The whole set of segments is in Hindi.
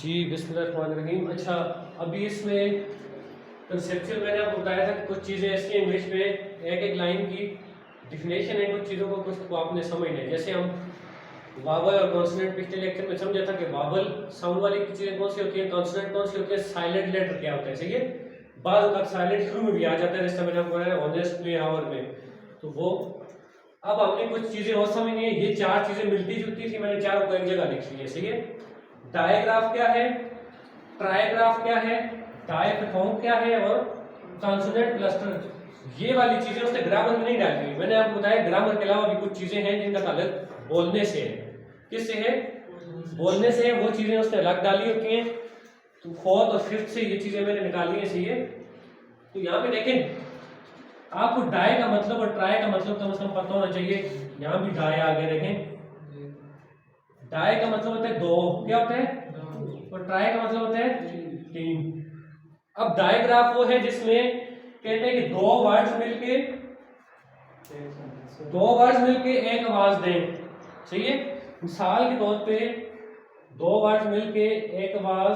जी बिस्मिल्लाहिर्रहमानिर्रहीम। अच्छा, अभी इसमें कंसेप्चुअल मैंने आपको बताया था कि कुछ चीज़ें ऐसी हैं इंग्लिश में एक एक लाइन की डिफिनेशन है, कुछ चीज़ों को कुछ को आपने समझना है। जैसे हम वावल और कॉन्सोनेंट पिछले लेक्चर में समझा था कि वावल साउंड वाली चीज़ें कौन सी होती हैं, कॉन्सोनेंट कौन सी होती है, साइलेंट लेटर क्या होता है। सही है, बाद वक्त साइलेंट शुरू में भी आ जाता है, जैसे मैंने आपको बताया ऑनेस्ट में, आवर में। तो वो अब हमने कुछ चीज़ें और समझनी है। ये चार चीज़ें मिलती जुलती थी, मैंने चारों को एक जगह लिख ली है। सही है, डायग्राफ क्या है, ट्राइग्राफ क्या है, डायफथोंग क्या है और कॉन्सोनेंट क्लस्टर। ये वाली चीजें उसने ग्रामर में नहीं डाली हुई। मैंने आपको बताया ग्रामर के अलावा भी कुछ चीजें हैं जिनका ताल्लुक बोलने से है। किससे है? बोलने से है। वो चीजें उसने अलग डाली होती हैं। तो फोर्थ और फिफ्थ से ये चीजें मैंने निकाली है। सही है, तो यहाँ पे देखें, आपको डाय का मतलब और ट्राई का मतलब कम से कम पता होना चाहिए। यहाँ भी डाय आगे देखें, डाय का मतलब होता है दो, क्या होता है, और ट्राई का मतलब होता है तीन। अब डायग्राफ वो है जिसमें कहते हैं कि दो वर्ड्स मिलके एक आवाज दें। सही है, मिसाल के तौर पे दो वर्ड्स मिलके एक आवाज,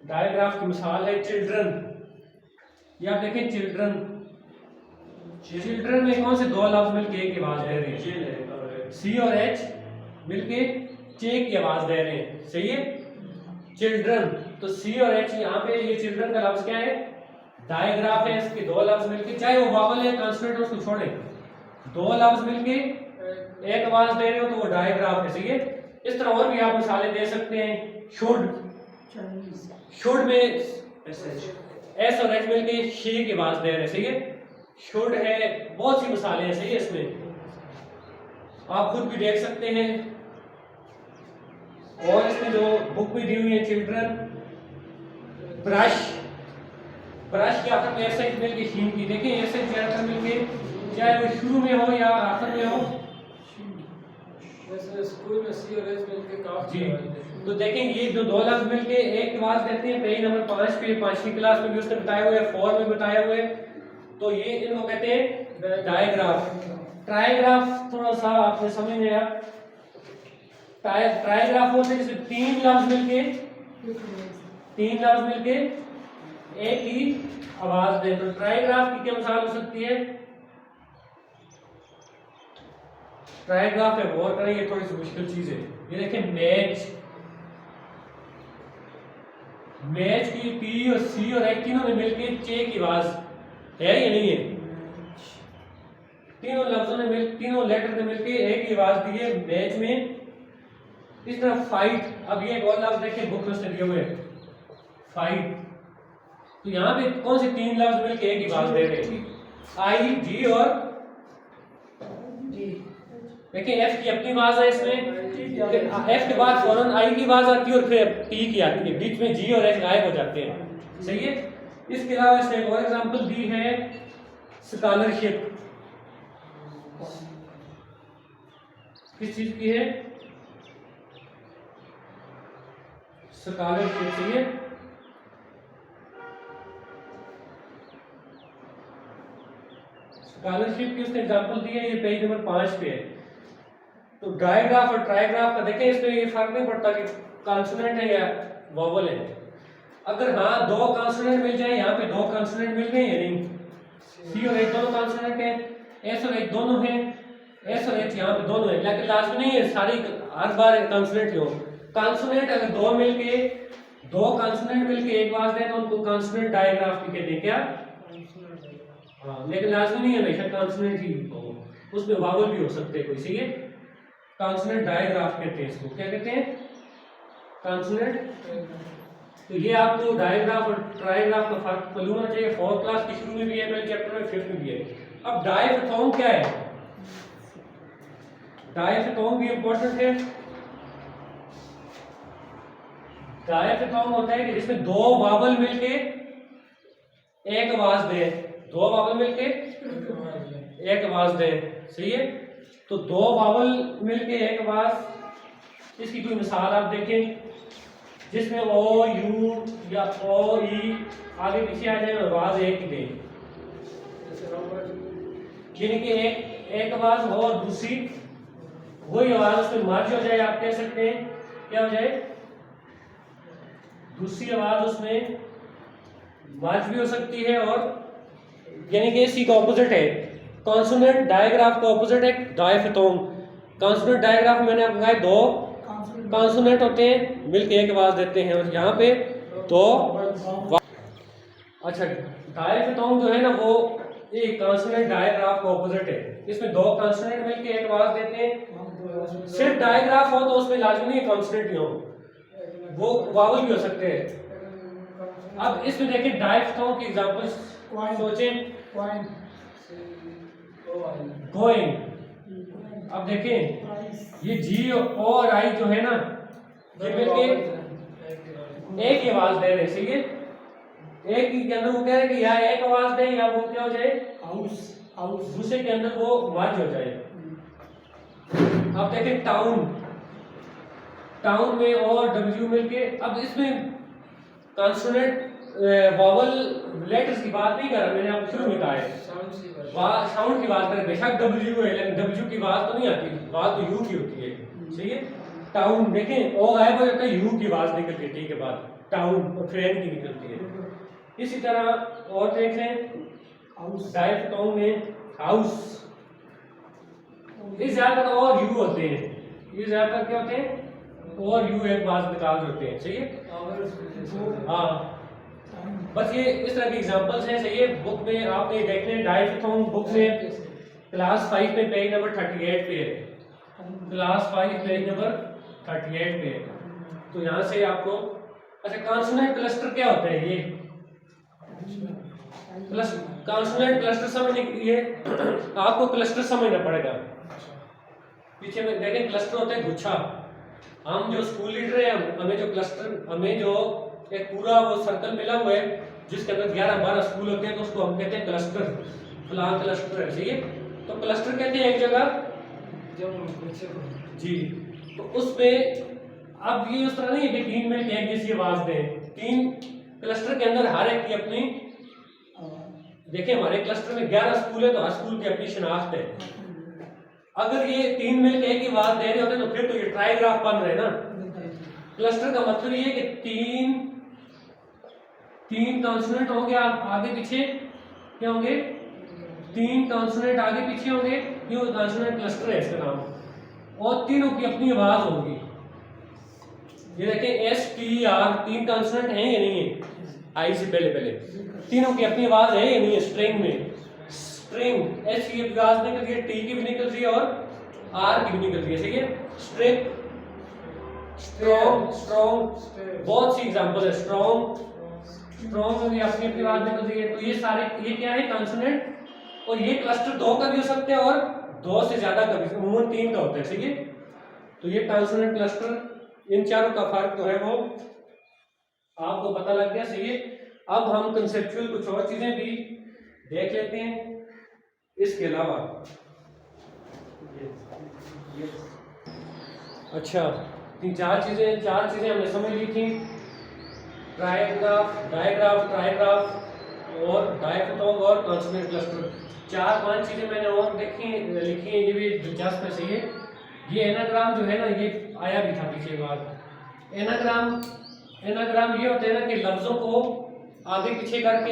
डायग्राफ की मिसाल है चिल्ड्रन। ये आप देखें चिल्ड्रन, चिल्ड्रन में कौन से दो लफ्ज मिलके एक आवाज दे रहे हैं, सी और एच मिलके चे की आवाज दे रहे हैं। सही है, चिल्ड्रन, तो सी और एच यहाँ पे ये चिल्ड्रन का लफ्ज क्या है, डायग्राफ है। इसके दो लफ्ज मिलके, चाहे वो वावल है कॉन्सोनेंट उसको छोड़े, दो लफ्ज मिलके एक आवाज दे रहे हो तो वो डायग्राफ है। सही है, इस तरह और भी आप मिसालें दे सकते हैं। शुड, शुड में एस और एच मिलके शी की आवाज दे रहे हैं। सही है, शुड है, बहुत सी मिसालें हैं। सही है, इसमें आप खुद भी देख सकते हैं। और इसमें जो बुक में दी हुई है चिल्ड्रन, ब्रश, ब्रश के आखिर में एस मिलके शीन की, देखिए एस आखिर मिलके, चाहे वो शुरू में हो या आखिर में हो। जैसे स्कूल में सी और एच मिलके काफी जी, तो देखें ये जो दो लफ्ज मिलके एक आवाज देते हैं, पेज नंबर 5 पे, 5वीं क्लास में भी उसने बताए हुए, 4 में बताए हुए। तो ये इनको कहते हैं डायग्राफ। ट्राइग्राफ थोड़ा सा आपने समझ लिया। ट्राइग्राफ होते हैं जिसमें तीन लफ्ज मिलके एक ही आवाज दे। तो ट्राइग्राफ की क्या मिसाल हो सकती है? ट्राइग्राफ है, गौर करें, ये थोड़ी सी मुश्किल चीज है। ये देखें मैच, मैच की पी और सी और एक तीनों ने मिलके चे की आवाज है या नहीं है? तीनों लफ्जों ने तीनों लेटर ने मिलके एक ही आवाज दी है मैच में। इस तरह फाइट, अब ये एक और लफ्ज देखिए बुक में से दिए हुए फाइट, तो यहाँ पे कौन से तीन लफ्ज मिलके एक ही आवाज दे रहे हैं, आई, जी और देखिए एफ की अपनी आवाज है इसमें, एफ के बाद फौरन आई की आवाज आती है और फिर टी की आती है, बीच में जी और एच गायब हो जाते हैं। सही है, इसके अलावा इसने एक और एग्जांपल दी है स्कॉलरशिप। किस चीज की है? स्कॉलरशिप। सही है, स्कॉलरशिप की उसने एग्जांपल दी है, ये पेज नंबर 5 पे है। तो डायग्राफ और ट्राइग्राफ का देखें, इसमें ये फर्क नहीं पड़ता कि कॉन्सोनेंट है या वोवल है। अगर हाँ दो कॉन्सोनेंट मिल जाए, यहाँ पे दो कॉन्सोनेंट मिल गए या नहीं, सी और एच दोनों कॉन्सोनेंट है, एस और एच दोनों है, एस और एच यहाँ पे दोनों है, लेकिन लास्ट में नहीं है सारी हर बार कॉन्सोनेंट ही हो। कॉन्सोनेंट अगर दो कॉन्सोनेंट मिलके एक आवाज दें तो उनको कॉन्सोनेंट डायग्राफ भी कहते हैं। क्या? हाँ, लेकिन लास्ट में नहीं है, हमेशा कॉन्सोनेंट ही हो, उसमें वावल भी हो सकते हैं कोई। सही है, कॉन्सोनेंट डायग्राफ कहते हैं इसको। क्या कहते हैं? कॉन्सोनेंट। तो ये आपको डायग्राफ और ट्राइग्राफ का फर्क मालूम होना चाहिए। 4th क्लास के शुरू में भी है, पहले चैप्टर में 5th में भी है। अब डायफथोंग क्या है? डायफथोंग भी इंपॉर्टेंट है। डायफथोंग होता है कि जिसमें दो वावल मिलके एक आवाज दे, दो वावल मिलके एक आवाज दे। सही है, तो दो वावल मिलके एक आवाज, इसकी कोई मिसाल आप देखें जिसमें ओ, यू या ओ, ई आगे पीछे आ जाए और आवाज एक ही दे, यानी कि एक आवाज हो और दूसरी वही आवाज उसमें मर्ज हो जाए। आप कह सकते हैं क्या हो जाए? दूसरी आवाज उसमें मर्ज भी हो सकती है, और यानी कि सी का ऑपोजिट है। कॉन्सोनेंट डायग्राफ का ऑपोजिट है डायफथोंग। कॉन्सोनेंट डायग्राफ मैंने आपको कहा दो कॉन्सोनेंट होते हैं, मिलके एक आवाज देते हैं, और यहाँ पे दो। अच्छा, डायफथोंग जो है ना वो एक कॉन्सोनेंट डायग्राफ का ऑपोजिट है। इसमें दो कॉन्सोनेंट मिलके एक आवाज देते हैं। सिर्फ डायग्राफ हो तो उसमें लाजमी नहीं कॉन्सोनेंट ही हो, वो वावल भी हो सकते हैं। अब इसमें देखिए डायफथोंग की एग्जांपल सोचें। गोइंग, अब देखें ये जी और आई जो है ना ये मिलके एक ही आवाज दे रहे, सही है। एक के अंदर वो कह रहे हैं कि या एक आवाज दे या वो क्या हो जाए हाउस, दूसरे के अंदर वो मर्ज हो जाए। अब देखें टाउन, टाउन में और डब्ल्यू मिलके, अब इसमें कॉन्सोनेंट वॉवल लेटर्स की बात नहीं कर रहा, मैंने आपको शुरू में कहा है साउंड की बात करें। बेशक डब्ल्यू है लेकिन डब्ल्यू की आवाज तो नहीं आती, आवाज तो यू की होती है, सही है। टाउन देखें ओ गायब हो जाता है, यू की आवाज निकलती है, ठीक है बात टाउन और फिर एन की निकलती है। इसी तरह और देख लें डायफथोंग में हाउस, ये ज्यादातर और यू होते हैं, ये ज्यादातर क्या होते हैं और यू एक आवाज निकाल होते हैं, सही है। हाँ, बस ये इस तरह के एग्जांपल्स हैं, सही है। बुक में आपने देखने डायफथोंग बुक में क्लास 5 में पेज नंबर 38 पे है, क्लास 5 पेज नंबर 38 पे है। तो यहाँ से आपको अच्छा कॉन्सोनेंट क्लस्टर क्या होता है, ये कॉन्सोनेंट क्लस्टर समझने के लिए आपको क्लस्टर समझना पड़ेगा। पीछे में देखें क्लस्टर होता है गुच्छा। हम जो स्कूल लीडर है हमें जो क्लस्टर, हमें जो एक पूरा वो सर्कल मिला हुआ है जिसके अंदर 11-12 स्कूल होते हैं, तो उसको हम कहते हैं क्लस्टर, फलां क्लस्टर है, सही है। तो क्लस्टर कहते हैं एक जगह जी। तो उसमें अब ये उस तरह नहीं है कि 3 मिलकर एक जैसी आवाज दें, 3 क्लस्टर के अंदर हर एक की अपनी, देखिए हमारे क्लस्टर में 11 स्कूल है तो हर स्कूल की अपनी शिनाख्त है। अगर ये 3 मिलकर एक ही आवाज दे रहे होते तो फिर तो ये ट्राइग्राफ बन रहे ना। क्लस्टर का मतलब ये है कि तीन कॉन्सोनेंट होंगे आगे पीछे, क्या होंगे 3 कॉन्सोनेंट आगे पीछे होंगे, ये कॉन्सोनेंट क्लस्टर है इसका नाम, और तीनों की अपनी आवाज होगी। ये देखें एस टी आर 3 कॉन्सोनेंट हैं या नहीं है, आई से पहले तीनों की अपनी आवाज है या नहीं है। स्ट्रिंग में स्ट्रिंग एच की आवाज निकल रही है, टी की भी निकल रही है और आर की भी निकल रही है, सही है। स्ट्रिंग स्ट्रॉन्ग बहुत सी एग्जांपल है, स्ट्रॉन्ग में भी अपनी अपनी आवाज निकल रही है। तो ये सारे ये क्या है कॉन्सोनेंट, और ये क्लस्टर 2 का भी हो सकते हैं और 2 से ज्यादा का भी, अमूमन 3 का होता है, सही है। तो ये कॉन्सोनेंट क्लस्टर, इन चारों का फर्क जो है वो आपको पता लग गया, सही है। अब हम कंसेप्चुअल कुछ और चीजें भी देख लेते हैं इसके अलावा। अच्छा 4 चीजें हमने समझ ली थी, ट्राइग्राफ, ट्राइग्राफ और डायफथोंग और कॉन्सोनेंट क्लस्टर। 4-5 चीजें मैंने और लिखी हैं, ये भी दिलचस्प है, सही है। ये एनाग्राम जो है ना ये आया भी था पीछे बात। एनाग्राम ये होता है ना कि लफ्जों को आगे पीछे करके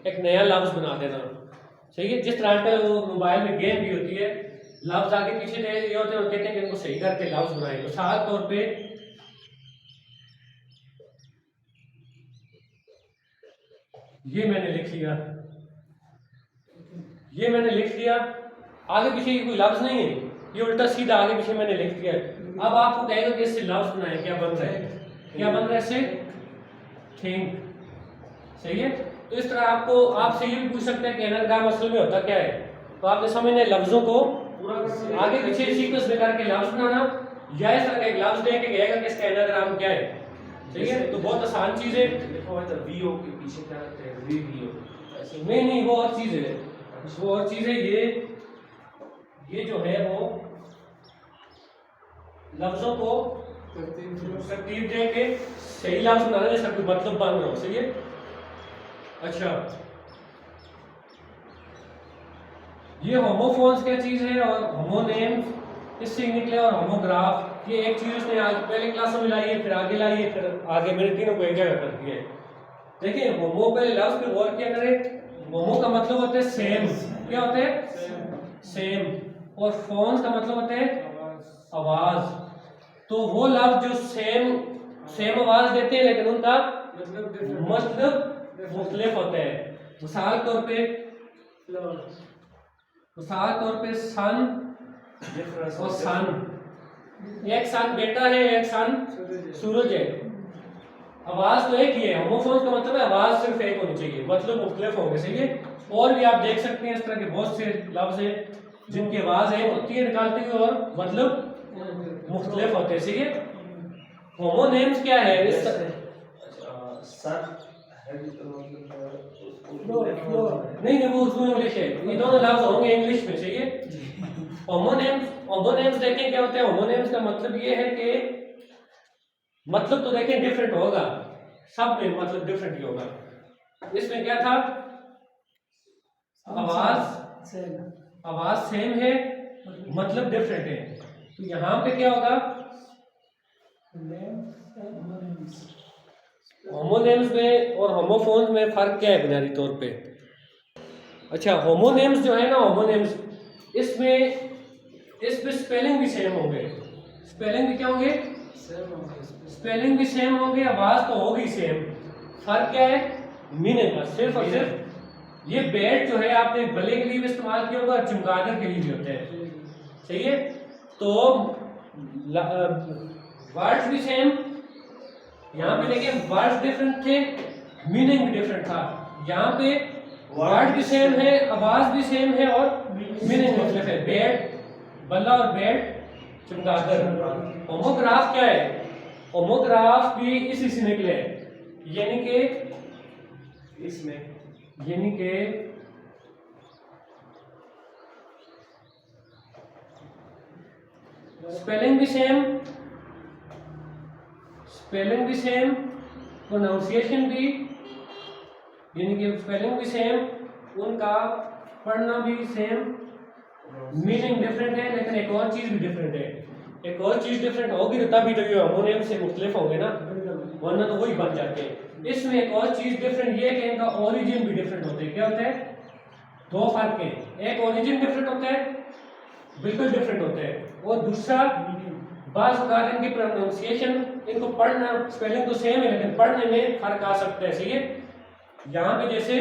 एक नया लफ्ज बना देना, सही है। जिस तरह का वो मोबाइल में गेम भी होती है, लफ्ज आगे पीछे ये होते हैं, कहते हैं कि इनको सही करके लफ्ज बनाए। मिसाल तौर पे ये मैंने लिख लिया, आगे पीछे कोई लफ्ज नहीं है, ये उल्टा सीधा आगे पीछे मैंने लिख दिया। अब आपको कहेगा कि इससे लफ्ज बनाए, क्या बन रहा है इससे थिंक, सही है। तो इस तरह आपसे ये भी पूछ सकते हैं कि एनाग्राम असल में होता क्या है। तो आपने समझना लफ्जों को आगे पीछे सीक्वेंस में करके लफ्ज बनाना, या इस तरह का एक लफ्ज दे के कहेगा कि इसका एनाग्राम क्या है, सही है। तो बहुत आसान चीज है। वीओ के पीछे क्या लगता है, वीओ नहीं वो और चीज है, वो और चीज है। ये जो है वो लफ्जों को तरतीब दे के सही लफ्ज बनाना, जैसा कोई मतलब बन रहा हो, सही है। अच्छा ये होमोफोन्स क्या चीज है, और होमोनेम्स इससे निकले, और होमोग्राफ ये एक चीज उसने आज पहले क्लास में लाई है, फिर आगे लाई है, फिर आगे मैंने तीनों को एक जगह कर दिया है। देखिए होमो पहले लफ्ज पे गौर किया करें। होमो का मतलब होता है सेम। क्या होता है? सेम। और फोन्स का मतलब होता है आवाज। तो वो लफ्ज जो सेम आवाज देते हैं लेकिन उनका मतलब मुख्तलिफ होता है। मिसाल तौर पे सन और सन, एक सन बेटा है, एक सन सूरज है। आवाज तो एक ही है। होमोफोन्स का मतलब है आवाज सिर्फ एक होनी चाहिए, मतलब मुख्तलिफ होंगे। सही है। और भी आप देख सकते हैं इस तरह के बहुत से लफ्ज हैं जिनकी आवाज एक होती है निकालते हुए और मतलब मुख्तलिफ होते हैं। सही है। होमोनेम्स क्या है? इस नहीं वो उसमें इंग्लिश है, ये दोनों लफ्ज होंगे इंग्लिश में। सही है। होमोनेम्स देखें क्या होते हैं। होमोनेम्स का मतलब ये है कि मतलब तो देखें डिफरेंट होगा, सब में मतलब डिफरेंट ही होगा। इसमें क्या था? आवाज सेम है, मतलब डिफरेंट है। तो यहाँ पे क्या होगा? होमोनेम्स में और होमोफोन्स में फर्क क्या है बुनियादी तौर पे? अच्छा, होमोनेम्स जो है ना, होमोनेम्स इसमें स्पेलिंग भी सेम होंगे। स्पेलिंग भी क्या होंगे? स्पेलिंग भी सेम होंगे, आवाज तो होगी सेम। फर्क क्या है? मीनिंग का। सिर्फ और सिर्फ ये बैट जो है आपने गले के लिए भी इस्तेमाल किया होगा, चमगादड़ के लिए भी होता है। सही है। तो वर्ड्स भी सेम। यहाँ पे देखिए वर्ड्स डिफरेंट थे, मीनिंग भी डिफरेंट था। यहाँ पे वर्ड भी सेम है, आवाज भी सेम है और मीनिंग मुख्तलिफ है। बैट बल्ला और बैट चमगादड़। होमोग्राफ क्या है? होमोग्राफ भी इसी से निकले, यानी कि स्पेलिंग भी सेम, प्रोनाउंसिएशन भी, यानी कि स्पेलिंग भी सेम, उनका पढ़ना भी सेम, मीनिंग डिफरेंट है, लेकिन एक और चीज भी डिफरेंट है। एक और चीज डिफरेंट होगी तभी तो ये होमोनेम से मुख्तलिफ होंगे ना, वरना तो वही बन जाते हैं। इसमें एक और चीज डिफरेंट ये है कि इनका ओरिजिन भी डिफरेंट होते हैं। क्या होता है? दो फर्क है। एक ओरिजिन डिफरेंट होता है, बिल्कुल डिफरेंट होता है, और दूसरा बाज़ औक़ात इनकी प्रोनाउंसिएशन, इनको पढ़ना स्पेलिंग तो सेम है लेकिन पढ़ने में फर्क आ सकता है। सही है। यहाँ पे जैसे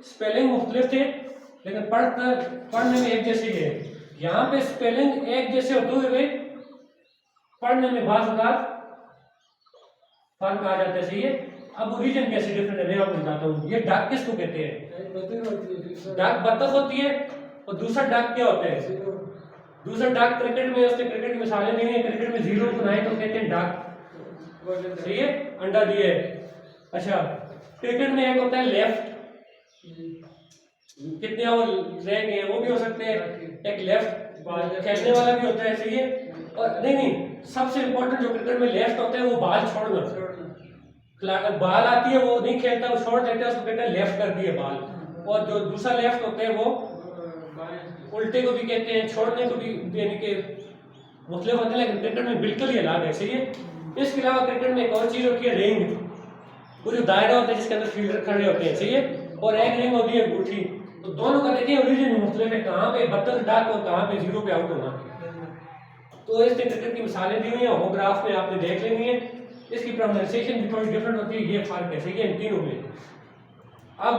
स्पेलिंग मुख्तलिफ थे लेकिन पढ़ने में एक जैसे ही है। यहाँ पे स्पेलिंग एक जैसे होते हुए पढ़ने में बाज़ औक़ात फर्क आ जाता है। सही है। अब ओरिजिन कैसे डिफरेंट है मैं आपको बताता हूँ। ये डक किसको कहते हैं? डक बतख होती है। और दूसरा डक क्या होता है? दूसरा डक क्रिकेट में, उसने क्रिकेट की मिसालें दी हैं। क्रिकेट में जीरो बनाए तो कहते हैं डक। सही है। अंडा दिए। अच्छा, क्रिकेट में एक होता है लेफ्ट, कितने वो रह गए वो भी हो सकते हैं। एक लेफ्ट खेलने वाला भी होता है। सही है। और नहीं, सबसे इंपॉर्टेंट जो क्रिकेट में लेफ्ट होता है वो बाल छोड़ना। बाल आती है वो नहीं खेलता, वो छोड़ देता है, उसको कहते हैं लेफ्ट कर दिए बाल। और जो दूसरा लेफ्ट होता है वो उल्टे को भी कहते हैं, छोड़ने को भी, यानी कि मुख्तलिफ होते हैं लेकिन क्रिकेट में बिल्कुल ही अलग है। सही है। इसके अलावा क्रिकेट में एक और चीज होती है रिंग, वो जो दायरा होता है जिसके अंदर फील्डर खड़े होते हैं। सही है। और एक रिंग होती है अंगूठी। तो दोनों का देखिए ओरिजिन मुख्तलिफ है, कहाँ पे बतख डक और कहाँ पे जीरो पे आउट होना। तो इसने क्रिकेट की मिसालें दी हुई हैं, होमोग्राफ में आपने देख लेनी है। इसकी प्रोनाउंसिएशन भी थोड़ी डिफरेंट होती है, ये फर्क है। सही है इन तीनों में। अब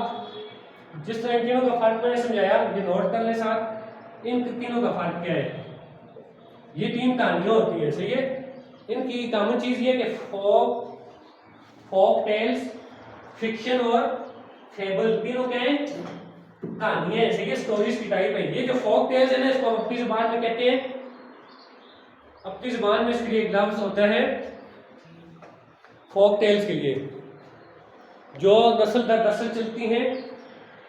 जिस तरह इन तीनों का फर्क मैंने समझाया, ये नोट कर ले साथ। इन तीनों का फर्क क्या है? ये तीन कहानियां होती है। सही है। इनकी कॉमन चीज ये है कि फोक टेल्स, फिक्शन और फेबल, तीनों क्या है? कहानियां हैं। सही है। स्टोरीज की टाइप है। ये जो फोक टेल्स है ना, इसको अपनी जुबान में कहते हैं, अपनी जुबान में इसके लिए एक लफ्ज होता है फोक टेल्स के लिए, जो नस्ल दर नस्ल चलती हैं,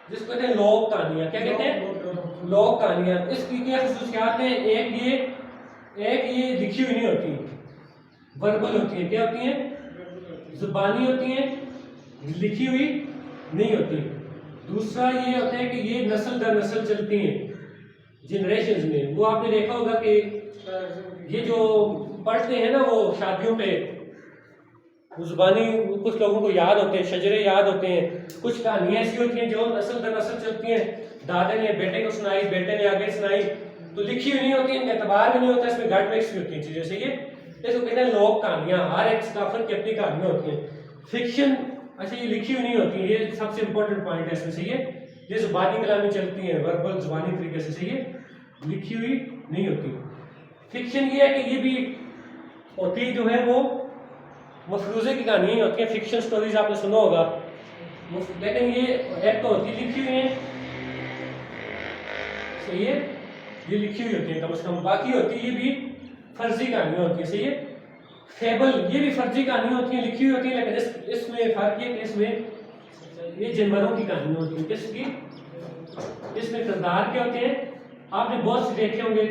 जिसको कहते हैं लोक कहानियां। क्या कहते हैं? लोक कहानियां। इसकी क्या खसूसियात हैं? एक ये लिखी हुई नहीं होती, वर्बल होती है। क्या होती हैं? जुबानी होती हैं, लिखी हुई नहीं होती। दूसरा ये होता है कि ये नस्ल दर नस्ल चलती हैं, जनरेशंस में। वो आपने देखा होगा कि ये जो पढ़ते हैं ना वो शादियों पे, वो जुबानी कुछ लोगों को याद होते हैं, शजरे याद होते हैं, कुछ कहानियाँ ऐसी होती हैं जो नस्ल दर नस्ल चलती हैं, दादे ने बेटे को सुनाई, बेटे ने आगे सुनाई, तो लिखी हुई नहीं होती, इनका एतबार भी नहीं होता, इसमें गट मिक्स भी होती हैं चीज़ें। सही है, इसको कहते हैं लोक कहानियाँ, हर एक सकाफत की अपनी कहानियाँ होती हैं। फिक्शन अच्छा ये लिखी हुई नहीं होती, ये सबसे इंपॉर्टेंट पॉइंट है इसमें। सही है, ये जुबानी कलामी चलती है, वर्बल जुबानी तरीके से। सही है, लिखी हुई नहीं होती। फिक्शन ये है कि ये भी होती जो है वो मफरूजे की कहानी ही होती है, फिक्शन स्टोरीज आपने सुना होगा, लेकिन ये एक तो होती लिखी हुई है। सही है, ये लिखी हुई होती है कम से कम, बाकी होती है ये भी फर्जी कहानियाँ होती है। सही है, फेबल ये भी फर्जी कहानियाँ होती हैं, लिखी हुई होती है, लेकिन इसमें फर्क ये कि इसमें ये जानवरों की कहानियाँ होती हैं। किसकी? इसमें किरदार क्या होते हैं, आपने बहुत से देखे होंगे,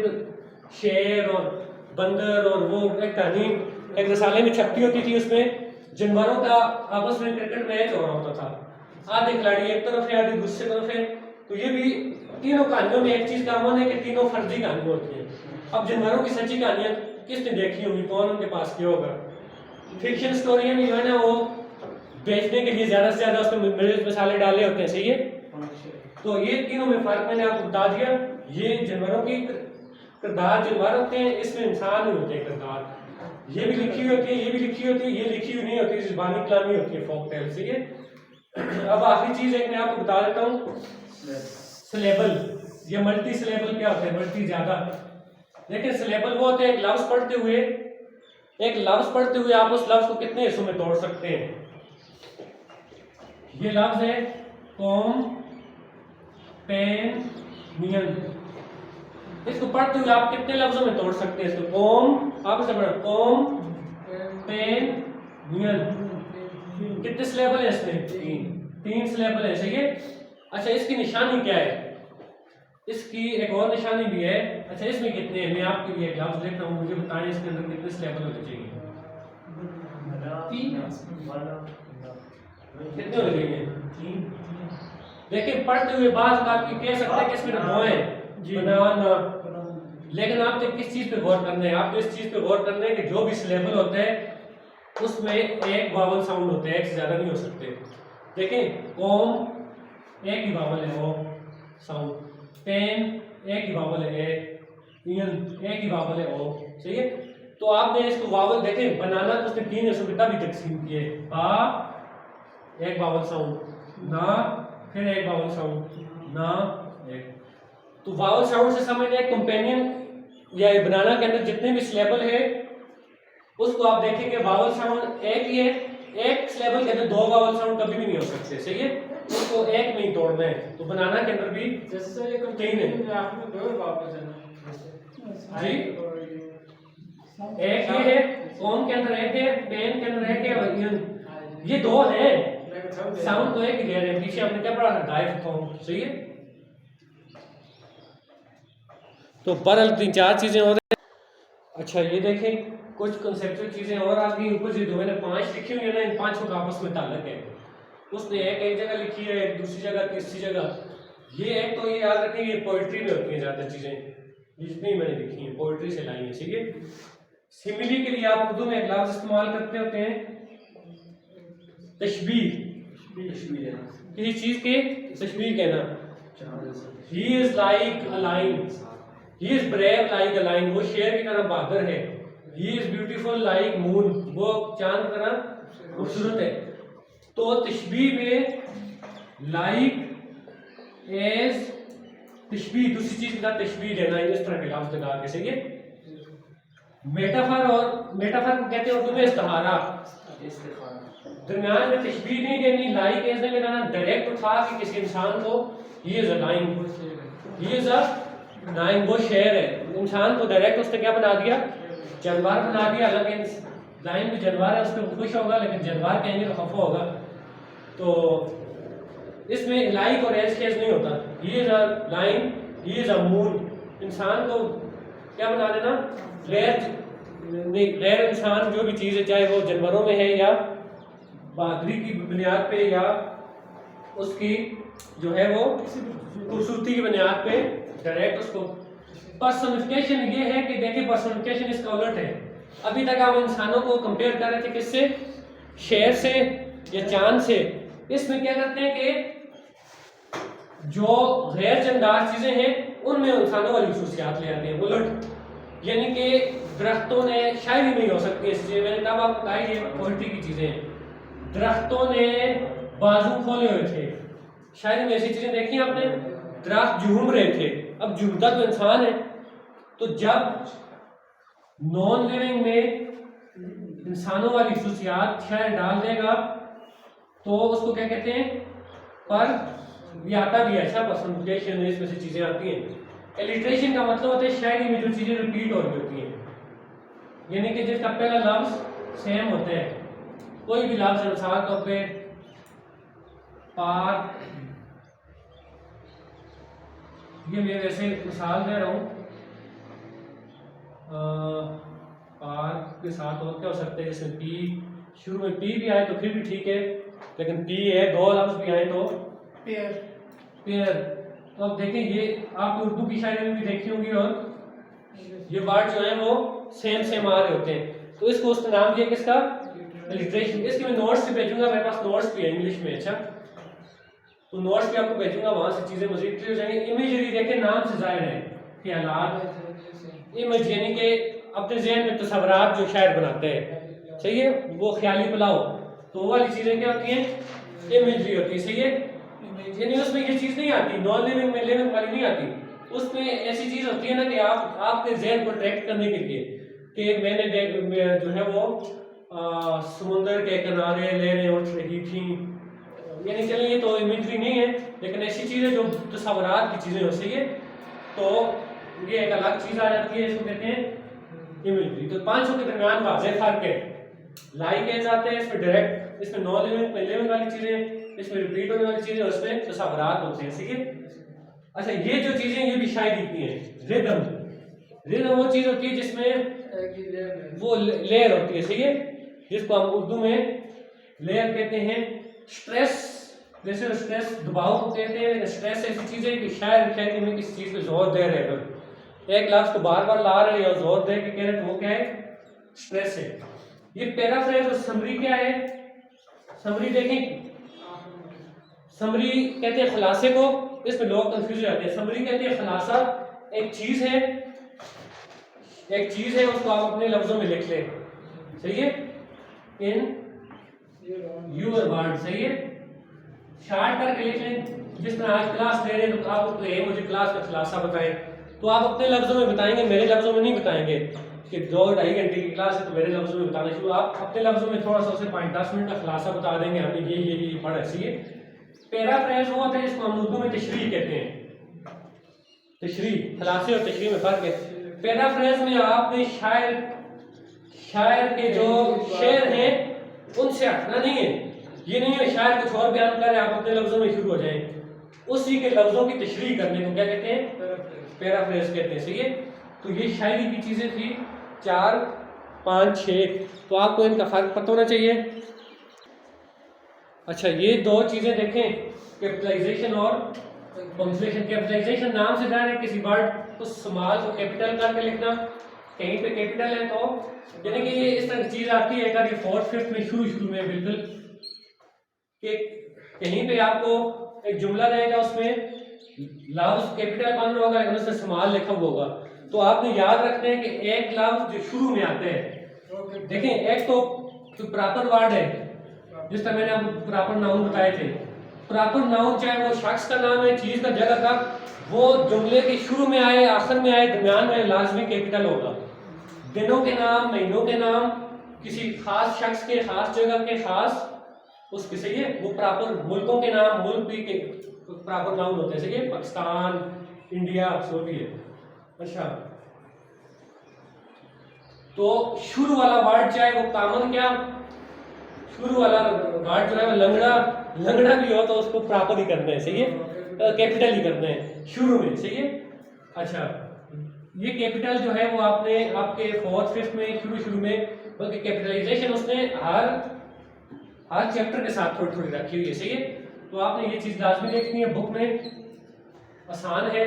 शेर और बंदर, और वो एक कहानी एक रसाले में छपती होती थी, उसमें जानवरों का आपस में क्रिकेट मैच हो रहा होता था, आधे खिलाड़ी एक तरफ है, आधे दूसरी तरफ है। तो ये भी तीनों कहानियों में एक चीज कॉमन है कि तीनों फर्जी कहानियां होती हैं। अब जानवरों की सच्ची कहानियां किसने देखी होंगी, कौन उनके पास किया होगा? फिक्शन स्टोरी में जो है ना वो बेचने के लिए ज्यादा से ज्यादा उसमें मिर्च मसाले डाले होते हैं। सही है, तो ये तीनों में फर्क मैंने आपको बता दिया। ये जानवरों की किरदार जानवर होते हैं, इसमें इंसान ही होते हैं किरदार। ये भी लिखी हुई होती है, ये भी लिखी हुई होती है, ये लिखी हुई नहीं होती, जुबानी कलामी होती है, फोक टेल। सही है, अब आखिरी चीज एक मैं आपको बता देता हूँ, सिलेबल या मल्टी सिलेबल क्या होता है, मल्टी ज्यादा। देखिए सिलेबल वो होते हैं एक लफ्ज पढ़ते हुए आप उस लफ्ज को कितने हिस्सों में तोड़ सकते हैं। ये लफ्ज है कॉम पेन नियन, इसको पढ़ते हुए आप कितने लफ्जों में तोड़ सकते हैं इसको? कॉम आप इसे पढ़ो, कॉम पेन नियन, कितने सिलेबल है इसमें? तीन सिलेबल है। सही है, अच्छा इसकी निशानी क्या है? इसकी एक और निशानी भी है। अच्छा इसमें कितने हैं, मैं आपके लिए एक लफ्ज लिख रहा हूँ, मुझे बताएं इसके अंदर कितने सिलेबल होने चाहिए? कितने होने चाहिए? देखिए पढ़ते हुए बात आपकी कह सकते हैं कि इसमें दो है बनाना, लेकिन आप तो किस चीज पे गौर करना है? आप तो इस चीज पे गौर करना है कि जो भी सिलेबल होते हैं उसमें एक वावल साउंड होते हैं, एक से ज्यादा नहीं हो सकते। देखें कॉम एक ही वावल है वो साउंड, पेन एक ही वावल है, नियन एक ही वावल है वो। सही है, तो आपने इसको वावल देखें, बनाना तो उसने तीन हिस्सों में तभी तकसीम किए, बा एक वावल साउंड, ना फिर एक वावल साउंड, ना एक। तो वावल साउंड से समझने एक कंपेनियन या बनाना के अंदर जितने भी सिलेबल है उसको आप देखेंगे वावल साउंड एक ही है, एक सिलेबल के अंदर दो वावल साउंड कभी भी नहीं हो सकते। सही है, उसको एक में ही तोड़ना है। तो बनाना के अंदर भी जैसे ये तीन है जी, एक ये है, कॉम के अंदर एक है, पेन के अंदर एक है, ये दो हैं, साउंड तो एक ही दे रहे हैं। पीछे आपने क्या पढ़ा था, डायफथॉर्म। सही है, तो बहरहाल तीन चार चीजें और हैं। अच्छा ये देखें कुछ कंसेप्चुअल चीजें और आ गई ऊपर, जो मैंने 5 लिखी हुई है ना, इन 5 का आपस में ताल्लुक है। उसने एक जगह लिखी है, दूसरी जगह, तीसरी जगह। ये एक तो ये याद रखें, ये पोइट्री में होती है ज्यादा चीजें, जितनी मैंने लिखी है पोइट्री से लाई है। ठीक है, सिमिली के लिए आप उर्दू में एक लफ्ज इस्तेमाल करते होते हैं तशबीह, किसी चीज के तशबीह कहना। He is like a line, he is brave like a line, वो शेर की तरह बहादुर है। He is beautiful like moon, वो चांद की तरह खूबसूरत है। तो तशबीह में लाइक एज तशबीह, दूसरी चीज के साथ तशबीह देना, इस तरह के लफ्ज लगा के। सही है, मेटाफर, और मेटाफर को कहते हैं उर्दू में इस्तिहारा, दरमियान में तशबीह नहीं देनी, लाइक एज नहीं लगाना, डायरेक्ट उठा के किसी इंसान को he is a line, he is a line, वो शेर है। इंसान को डायरेक्ट उसने क्या बना दिया, जानवर बना दिया। हालांकि लाइन में जानवर है, उस पर खुश होगा, लेकिन जानवर कहेंगे तो खफा होगा। तो इसमें लाइक और एज केस नहीं होता, he is a line, he is a moon. इंसान को क्या बना देना, गैर इंसान जो भी चीज़ है, चाहे वो जानवरों में है या बहादुरी की बुनियाद पे या उसकी जो है वो खूबसूरती की बुनियाद पे डायरेक्ट उसको। पर्सनिफिकेशन ये है कि देखिए पर्सनिफिकेशन इसका उलट है। अभी तक हम इंसानों को कंपेयर कर रहे थे किससे, शेर से या चांद से। इसमें क्या करते हैं कि जो गैर जानदार चीजें हैं उनमें इंसानों वाली खसूसियात ले आते हैं उलट, यानी कि दरख्तों ने, शायरी नहीं हो सकती ऐसी चीजें, मैंने कहा आपको कहा ये पोइट्री की चीजें हैं, दरख्तों ने बाजू खोले हुए थे, शायरी में ऐसी चीजें देखी आपने, दरख्त झूम रहे थे, अब झूमता तो इंसान है। तो जब नॉन लिविंग में इंसानों वाली खसूसियात शायर डाल देगा तो उसको क्या कहते हैं, पर ये आता भी है अच्छा पर्सनफिकेशन, इसमें से चीजें आती हैं। एलिट्रेशन का मतलब होता है शायरी में जो चीजें रिपीट हो रही होती हैं, यानी कि जिसका पहला लफ्ज सेम होता है, कोई भी लफ्ज मिसाल तौर पे पार्क, ये मैं वैसे मिसाल दे रहा हूँ, पार्क के साथ और क्या हो सकता है, जैसे पी, शुरू में पी भी आए तो फिर भी ठीक है, लेकिन पी है, दो लफ्ज भी आए तो पेयर, पेयर। तो अब देखें ये आप उर्दू की शायरी में भी देखी होंगी, और ये वर्ड जो है वो सेम सेम आ रहे होते हैं, तो इसको उसका नाम दिया किसका, लिटरेशन। इसके मैं नोट्स भी भेजूंगा, मेरे पास नोट्स भी है इंग्लिश में, अच्छा तो नोट्स भी आपको भेजूंगा, वहां से चीजें मजीद क्लियर हो जाएंगी। इमेजरी देखें, नाम से जाहिर है ख्यालात, इमेज यानी कि अपने जहन में तस्वुरात जो शायर बनाते हैं, सही है, वो ख्याली पुलाव, तो वो वाली चीजें क्या होती हैं, इमेजरी होती है, सही है, यानी उसमें ये चीज नहीं आती, नॉन लिविंग में लिविंग वाली नहीं आती, उसमें ऐसी चीज होती है ना कि आप आपके जहन को ट्रैक करने के लिए कि मैंने जो है वो समुंदर के किनारे लहरें उठ रही थी, यानी चलिए ये तो इमेजरी नहीं है, लेकिन ऐसी चीजें जो तस्वुरात की चीजें हो, सही है, तो ये एक अलग चीज आ जाती है, इसको कहते हैं इमेजरी। तो पांचों के दरमियान वाज़ेह फर्क है, लाइक एज आते हैं इसमें डायरेक्ट, इसमें नॉन लिविंग में लिविंग वाली चीजें, इसमें रिपीट होने वाली चीजें, उसमें तस्वुरात होते हैं, ठीक है। अच्छा ये जो चीजें ये भी शायरी की हैं, रिदम, रिदम वो चीज होती है जिसमें वो लेयर होती है, सही है, जिसको हम उर्दू में लेयर कहते हैं। स्ट्रेस, जैसे स्ट्रेस दबाव को कहते हैं, स्ट्रेस ऐसी चीज है कि शायर शायरी में किसी चीज पे जोर दे रहे हैं, एक लफ्ज को बार बार ला रहे हैं या जोर दे के कह रहे हैं, तो वो क्या है, स्ट्रेस है। ये पैराफ्रेज और समरी क्या है, समरी देखें, समरी कहते हैं खुलासे को, इसमें लोग कंफ्यूज हो जाते हैं। समरी कहते हैं खुलासा, एक चीज है, एक चीज है, उसको आप अपने लफ्जों में लिख लें, सही है, इन यूर वर्ड, सही है, शार्ट करके लिख लें। जिस तरह आज क्लास ले रहे हैं तो आप मुझे क्लास का खुलासा बताएं, तो आप अपने लफ्जों में बताएंगे, मेरे लफ्जों में नहीं बताएंगे कि 2-2.5 घंटे की क्लास है तो मेरे लफ्जों में बताना शुरू, आप अपने लफ्जों में थोड़ा सा उसे 5-10 मिनट का खुलासा बता देंगे, हमने ये पढ़ा, सही है। पैराफ्रेज वो होता है जिसको हम उर्दू में तशरीह कहते हैं, तशरीह, खुलासे और तशरीह में फर्क है। पैराफ्रेज में आपने शायर के जो शेर हैं उनसे हटना नहीं है, ये नहीं है शायर कुछ और बयान कर रहे हैं आप अपने लफ्जों में शुरू हो जाएं, उसी के लफ्जों की तशरीह करने को क्या कहते हैं, पैराफ्रेज कहते हैं, सही है। तो ये शायरी की चीजें थी 4, 5, 6, तो आपको इनका फर्क पता होना चाहिए। अच्छा ये दो चीजें देखें, कैपिटलाइजेशन और पंक्चुएशन। कैपिटलाइजेशन नाम से जाने किसी वर्ड को स्मॉल को कैपिटल करके लिखना, कहीं पे कैपिटल है तो यानी कि ये इस तरह की चीज आती है, अगर ये 4th 5th में शुरू में बिल्कुल कि कहीं पे आपको एक जुमला रहेगा उसमें लफ्ज कैपिटल बन रहा होगा लेकिन उसमें स्मॉल लिखा हुआ होगा, तो आपने याद रखना है कि एक लफ्ज जो शुरू में आते हैं, देखें एक तो प्रॉपर वर्ड है, जिस तरह मैंने आपको प्रॉपर नाउन बताए थे, प्रॉपर नाउन चाहे वो शख्स का नाम है, चीज का, जगह का, वो जुमले के शुरू में आए, आखिर में आए, दरमियान में लाजमी कैपिटल होगा। दिनों के नाम, महीनों के नाम, किसी खास शख्स के, खास जगह के, खास उसके, सही है, वो प्रॉपर मुल्कों के नाम, मुल्क भी के प्रॉपर नाउन होते हैं, सही है, पाकिस्तान, इंडिया, जो भी है। अच्छा तो शुरू वाला वर्ड चाहे वो कामन, क्या शुरू वाला वर्ड जो है वो लंगड़ा भी हो तो उसको प्रॉपर ही करना है, सही है, कैपिटल ही करना है शुरू में, सही है। अच्छा ये कैपिटल जो है वो आपने आपके 4th 5th में शुरू में, बल्कि कैपिटलाइजेशन उसने हर चैप्टर के साथ थोड़ी थोड़ी रखी हुई है, सही है, तो आपने ये चीज लाजमी देखनी है, बुक में आसान है।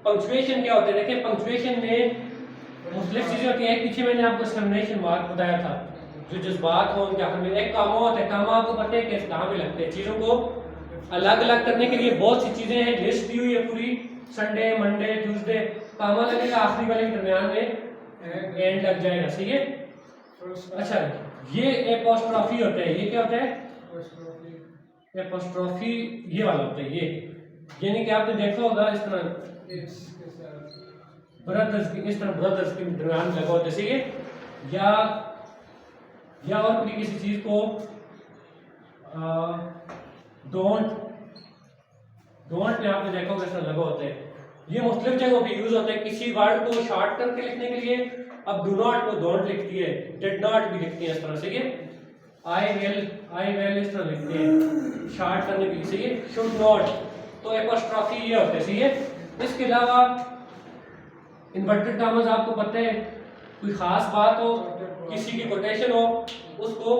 पंक्चुएशन क्या होता है, देखिए पंक्चुएशन में मुख्तलिफ चीज़ें होती हैं। एक पीछे मैंने आपको एक्सप्लेनेशन मार्क बताया था, जो जज्बात हो उनके आखिर में एक कामा होता है। कामा आपको पता है कि कहाँ पे लगते हैं। चीज़ों को अलग अलग करने के लिए बहुत सी चीज़ें हैं, लिस्ट दी हुई है पूरी। संडे, मंडे, ट्यूसडे, कामा लगेगा, आखिरी वाले के दरमियान में एंड लग जाएगा। सही है। अच्छा, ये एपोस्ट्रॉफी होता है। ये क्या होता है? एपोस्ट्रॉफी ये वाला होता है। ये यानी कि आपने देखा होगा इस तरह ब्रदर्स की, इस तरह ब्रदर्स के दरमियान लगा होता है। सही है। या और कोई किसी चीज को डोंट में आपने देखा होगा इस तरह लगा होता है। ये मुख्तलिफ जगहों पे यूज होता है किसी वर्ड को शॉर्ट करके लिखने के लिए। अब डू नॉट को डोंट लिखती है, डिड नॉट भी लिखती है इस तरह से। ये आई विल इस तरह लिखते हैं शॉर्ट करने के लिए। सही है। शुड नॉट, तो एपोस्ट्रॉफी ये होता है। सही है। इसके अलावा इन्वर्टेड कॉमास आपको पता है, कोई खास बात हो, किसी की कोटेशन हो, उसको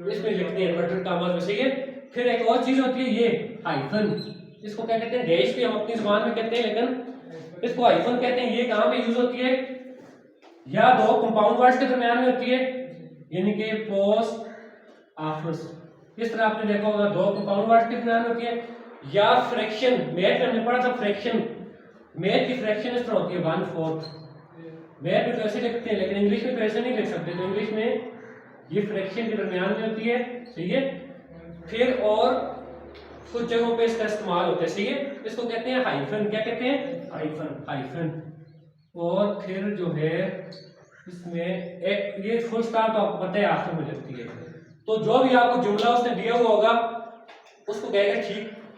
इसमें लिखते हैं इन्वर्टेड कॉमास में। सही है। फिर एक और चीज होती है ये हाइफन। इसको क्या कहते हैं? डैश भी हम अपनी जुबान में कहते हैं, लेकिन इसको हाइफन कहते हैं। ये कहाँ पे यूज होती है? या दो कंपाउंड वर्ड्स के दरमियान में होती है, यानी कि पोस्ट आफ्टर्स। इस तरह आपने देखा होगा दो कंपाउंड वर्ड्स के दरमियान होती है। या फ्रैक्शन, मैथ में हमने पढ़ा था फ्रैक्शन, मैथ की फ्रैक्शन इस तरह होती है 1/4। मैथ में तो ऐसे लिखते हैं, लेकिन इंग्लिश में तो ऐसे नहीं लिख सकते, तो इंग्लिश में ये फ्रैक्शन के दरमियान में होती है। सही है। फिर और कुछ जगहों पे इसका इस्तेमाल होता है। सही है। इसको कहते हैं हाइफन। क्या कहते हैं? हाइफन। और फिर जो है इसमें एक ये फुल स्टॉप तो आपको पता है आखिर में लगती है। तो जो भी आपको जुमला उसने दिया हुआ होगा उसको कहेगा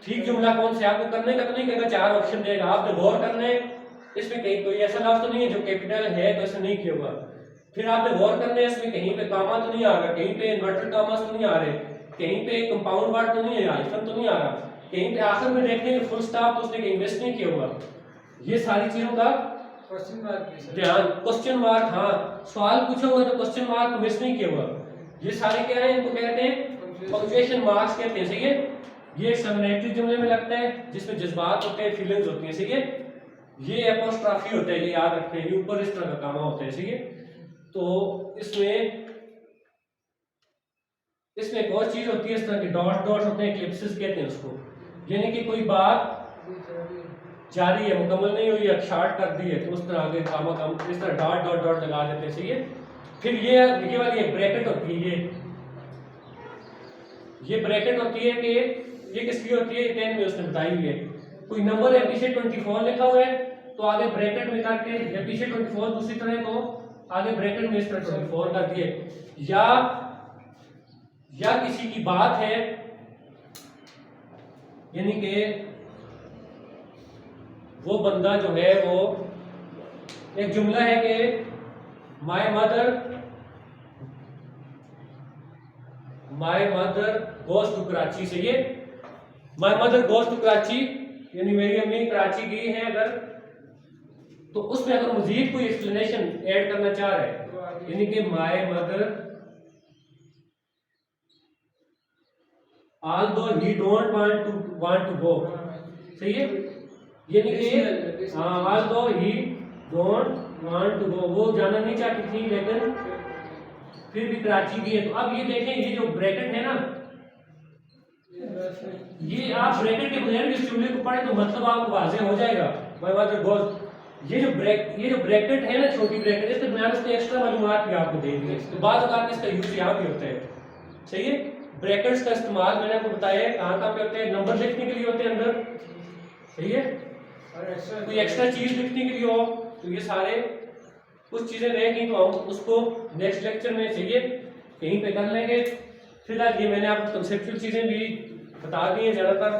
ठीक जुमला कौन से। आपको करने का तो नहीं कहेगा, 4 ऑप्शन देगा, आपने गौर करना है। इसमें कहीं कोई ऐसा लफ्ज तो नहीं है जो कैपिटल है तो ऐसे नहीं किया हुआ। फिर आपने गौर करना है, इसमें कहीं पे कामा तो नहीं आ रहा, कहीं पे इन्वर्टेड कामास तो नहीं आ रहे, कहीं पे कंपाउंड वर्ड तो नहीं है, हाइफन तो नहीं आ रहा, कहीं पे आखिर में देखते हैं फुल स्टॉप तो उसने कहीं मिस नहीं किया हुआ। ये सारी चीजों का ध्यान, क्वेश्चन मार्क, हाँ सवाल पूछा हुआ तो क्वेश्चन मार्क को मिस नहीं किया हुआ। ये सारे क्या है? इनको कहते हैं पंक्चुएशन मार्क्स कहते हैं। सही है। ये सब्जेक्टिव जुमले में लगता है जिसमें जज्बात होते हैं, फीलिंग्स होती हैं। सही है। ये एपोस्ट्रॉफी होता है, ये याद रखते हैं। ये ऊपर इस तरह का कामा होता है। सही है। तो इसमें एक और चीज होती है इस तरह के डॉट होते हैं, क्लिप्सिस कहते हैं उसको। यानी कि कोई बात जारी है, मुकम्मल नहीं हुई है, शॉर्ट कर दी है, तो उस तरह आगे कामा काम इस तरह डॉट लगा देते हैं। सही है। फिर ये वाली एक ब्रैकेट होती है। ये ब्रैकेट होती है कि ये किसकी होती है? 10 में उसने बताई हुई है। कोई नंबर है, पीछे 24 लिखा हुआ है तो आगे ब्रैकेट में करके, या पीछे 24 दूसरी तरह तो आगे ब्रैकेट में इस तरह 24 कर दिए। या किसी की बात है, यानी कि वो बंदा जो है वो एक जुमला है कि my mother goes to Karachi. से ये my mother goes to Karachi, यानी मेरी अम्मी कराची गई है। अगर तो उसमें अगर मजीद कोई एक्सप्लेनेशन ऐड करना चाह रहे हैं, यानी कि my mother although he don't want to go. सही है। यानी कि although he don't want to go, वो जाना नहीं चाहती थी लेकिन फिर भी कराची गई है। तो अब ये देखें, ये जो ब्रैकेट है ना, ये आप ब्रैकेट के बगैर भी इस जुमले को पढ़े तो मतलब आपको वाज़ेह हो जाएगा। माय मदर गोज, ये जो ब्रैकेट है ना, छोटी ब्रैकेट, इसके दरमियान उसने एक्स्ट्रा मालूमात भी आपको दे दी है। तो बाद अगर इसका यूज यहाँ भी होता है। सही है। ब्रैकेट्स का इस्तेमाल मैंने आपको बताया है कहाँ पे होते हैं। नंबर लिखने के लिए होते हैं अंदर। सही है। कोई एक्स्ट्रा चीज लिखने के लिए हो तो ये सारे कुछ चीजें रहेंगी, तो हम उसको नेक्स्ट लेक्चर में चाहिए कहीं पे कर लेंगे। फिलहाल ये मैंने आपको कंसेप्चुअल चीजें भी बता दी हैं ज़्यादातर।